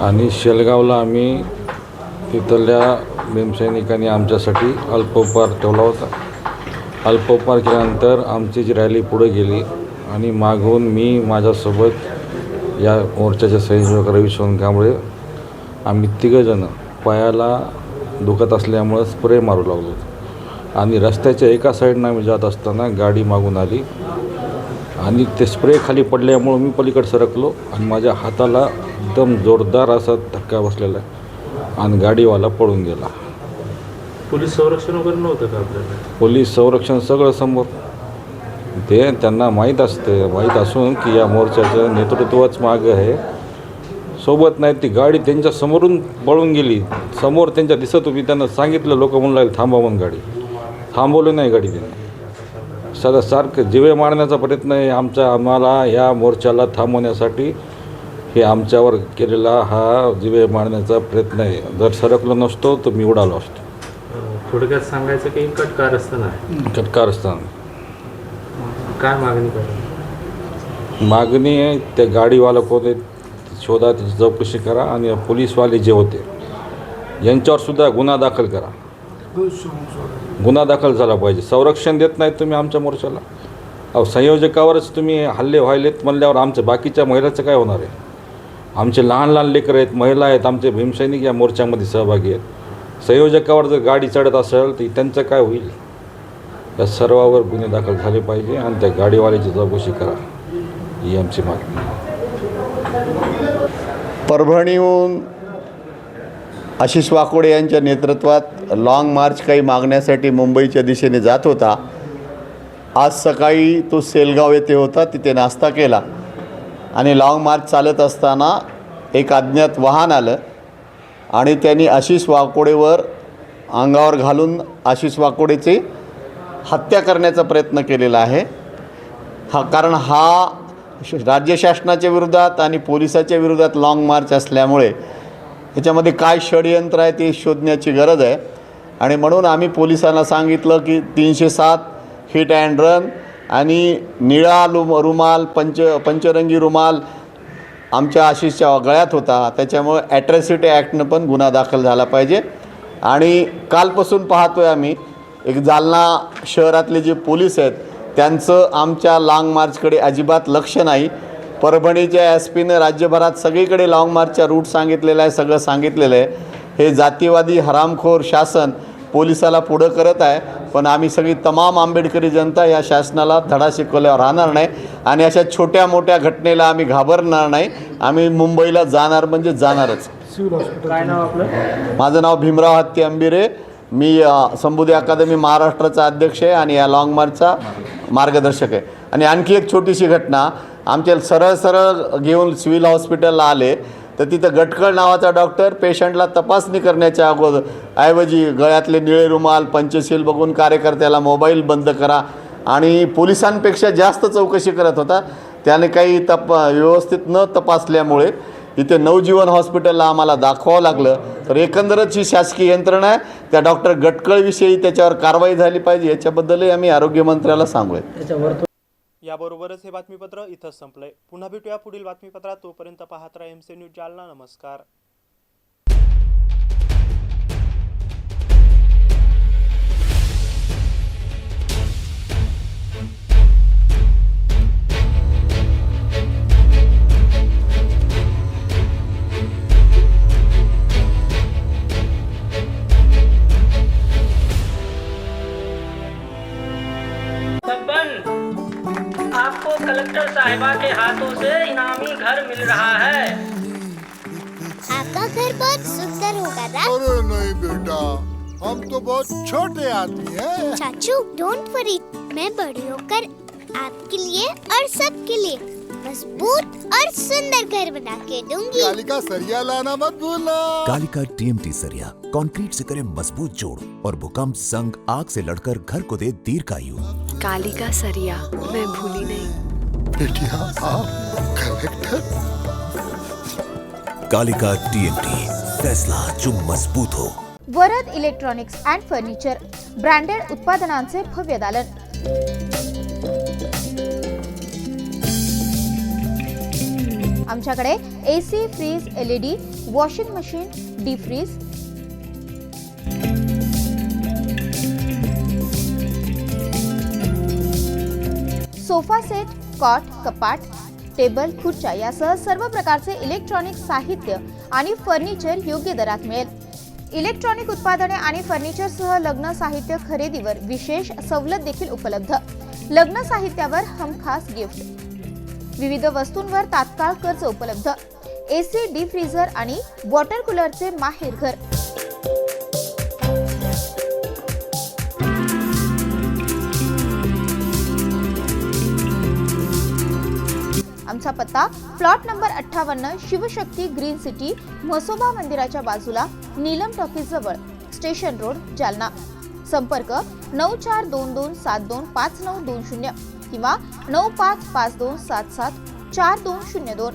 आणि शेलगावला आम्ही तिथल्या भीमसैनिकांनी आमच्यासाठी अल्पोपहार ठेवला होता. अल्पोपहार केल्यानंतर आमची जी रॅली पुढे गेली आणि मागून मी माझ्यासोबत या मोर्चाचे संयोजक रवी सोनकांबळे आम्ही तिघंजणं पायाला दुखत असल्यामुळं स्प्रे मारू लागलो आणि रस्त्याच्या एका साईडनं आम्ही जात असताना गाडी मागून आली आणि ते स्प्रे खाली पडल्यामुळं मी पलीकडे सरकलो आणि माझ्या हाताला एकदम जोरदार असा धक्का बसलेला आहे आणि गाडीवाला पळून गेला. पोलीस संरक्षण वगैरे नव्हतं का आपल्याला? पोलीस संरक्षण सगळं समोर ते त्यांना माहीत असतं. माहीत असून की या मोर्चाचं नेतृत्वच मागं आहे, सोबत नाही. ती गाडी त्यांच्या समोरून पळून गेली, समोर त्यांच्या दिसत होती. त्यांना सांगितलं, लोक म्हणू लागले थांबा म्हणून. गाडी थांबवली नाही. गाडी त्यांनी सारखं जिवे मारण्याचा प्रयत्न आहे आम्हाला या मोर्चाला थांबवण्यासाठी. हे आमच्यावर केलेला हा जिवे मारण्याचा प्रयत्न आहे. जर सरकलो नसतो तर मी उडालो असतो. थोडक्यात सांगायचं की कट कारस्थान आहे. कट कारस्थान. काय मागणी करा? मागणी आहे त्या गाडीवाला कोण आहे शोधा, त्याची चौकशी करा आणि पोलीसवाले जे होते यांच्यावर सुद्धा गुन्हा दाखल करा. गुन्हा दाखल झाला पाहिजे. संरक्षण देत नाहीत तुम्ही आमच्या मोर्चाला. अहो, संयोजकावरच तुम्ही हल्ले व्हायलेत म्हणल्यावर आमच्या बाकीच्या महिलाचं काय होणार आहे? आमचे लहान लहान लेकरं आहेत, महिला आहेत, आमचे भीमसैनिक या मोर्चामध्ये सहभागी आहेत. संयोजकावर जर गाडी चढत असेल तर त्यांचं काय होईल? या सर्वावर गुन्हे दाखल झाले पाहिजे आणि त्या गाडीवाल्याची चौकशी करा, ही आमची मागणी. परभणीहून आशिष वाकोडे यांच्या नेतृत्वात लॉंग मार्च काही मागण्यासाठी मुंबईच्या दिशेने जात होता. आज सकाळी तो सेलगाव येथे होता, तिथे नाश्ता केला आणि लॉंग मार्च चालत असताना एक अज्ञात वाहन आलं आणि त्यांनी आशिष वाकोडेवर अंगावर घालून आशिष वाकोडेची हत्या करण्याचा प्रयत्न केलेला आहे. कारण हा राज्य शासनाच्या विरोधात आणि पोलिसाच्या विरोधात लॉंग मार्च असल्यामुळे याच्यामध्ये काय षडयंत्र आहे ते शोधण्याची गरज आहे. आणि म्हणून आम्ही पोलिसांना सांगितलं की 307 हिट अँड रन आणि निळा रुमाल पंचरंगी रुमाल आमच्या आशिषच्या गळ्यात होता, त्याच्यामुळे ॲट्रॅसिटी ॲक्टनं पण गुन्हा दाखल झाला पाहिजे. आणि कालपासून पाहतोय आम्ही एक जालना शहरातले जे पोलीस आहेत त्यांचं आमच्या लॉंग मार्चकडे अजिबात लक्ष नाही. परभणीच्या एसपीनं राज्यभरात सगळीकडे लॉंग मार्चचा रूट सांगितलेला आहे, सगळं सांगितलेलं आहे. हे जातीवादी हरामखोर शासन पोलिसाला पुढं करत आहे. पण आम्ही सगळी तमाम आंबेडकरी जनता या शासनाला धडा शिकवल्यावर राहणार नाही आणि अशा छोट्या मोठ्या घटनेला आम्ही घाबरणार नाही. आम्ही मुंबईला जाणार म्हणजे जाणारच. काय नाव आपलं? माझं नाव भीमराव हत्ती अंबिरे. मी संबुधी अकादमी महाराष्ट्राचा अध्यक्ष आहे आणि या लॉंग मार्चचा मार्गदर्शक आहे. आणि आणखी एक छोटीशी घटना, आमच्या सरळ घेऊन सिव्हिल हॉस्पिटलला आले तर तिथं गटकळ नावाचा डॉक्टर पेशंटला तपासणी करण्याच्या अगोदर ऐवजी गळ्यातले निळे रुमाल पंचशील बघून कार्यकर्त्याला मोबाईल बंद करा आणि पोलिसांपेक्षा जास्त चौकशी करत होता. त्याने काही व्यवस्थित न तपासल्यामुळे इथे नवजीवन हॉस्पिटलला आम्हाला दाखवावं लागलं. तर एकंदरच ही शासकीय यंत्रणा आहे, त्या डॉक्टर गटकळविषयी त्याच्यावर कारवाई झाली पाहिजे याच्याबद्दलही आम्ही आरोग्यमंत्र्याला सांगूयात. याबरोबरच हे बातमीपत्र इथंच संपलंय. पुन्हा भेटूया पुढील बातमीपत्रात. तोपर्यंत पाहत राहा MC न्यूज जालना. नमस्कार. आपको कलेक्टर साहिबा के हाथों से इनामी घर मिल रहा है। आपका घर बहुत सुंदर होगा ना? अरे नहीं बेटा, हम तो बहुत छोटे आदमी हैं। चाचू डोंट वरी, मैं बड़ी होकर आपके लिए और सबके लिए मजबूत और सुंदर घर बना के दूंगी। कालिका सरिया लाना मत भूलना। कालिका TMT सरिया कंक्रीट से करे मजबूत जोड़ और भूकंप, जंग, आग से लड़कर घर को दे दीर्घायु। कालिका सरिया मैं भूली नहीं। बेटिया आप कलेक्टर। कालिका TMT, फैसला जो मजबूत हो। Varad electronics and furniture branded उत्पादनांचे भव्य दालन। आमच्याकडे AC, fridge, LED, washing machine, deep freeze, sofa set, cot, कपाट, टेबल, खुर्च्या यासह सर्व प्रकारचे इलेक्ट्रॉनिक साहित्य आणि फर्निचर योग्य दरात मिळेल। इलेक्ट्रॉनिक उत्पादने आणि फर्निचरसह लग्न साहित्य खरेदीवर विशेष सवलत देखील उपलब्ध। लग्न साहित्यावर हमखास गिफ्ट, विविध वस्तूंवर तात्काळ कर्ज उपलब्ध। AC, डीप फ्रीजर आणि वॉटर कूलरचे माहेर घर। आमचा पत्ता plot number 58, Shivshakti green city, Mhasoba मंदिराच्या बाजूला, नीलम टॉकीज जवळ, स्टेशन रोड, जालना। संपर्क 9422725920 किंवा 9552774202।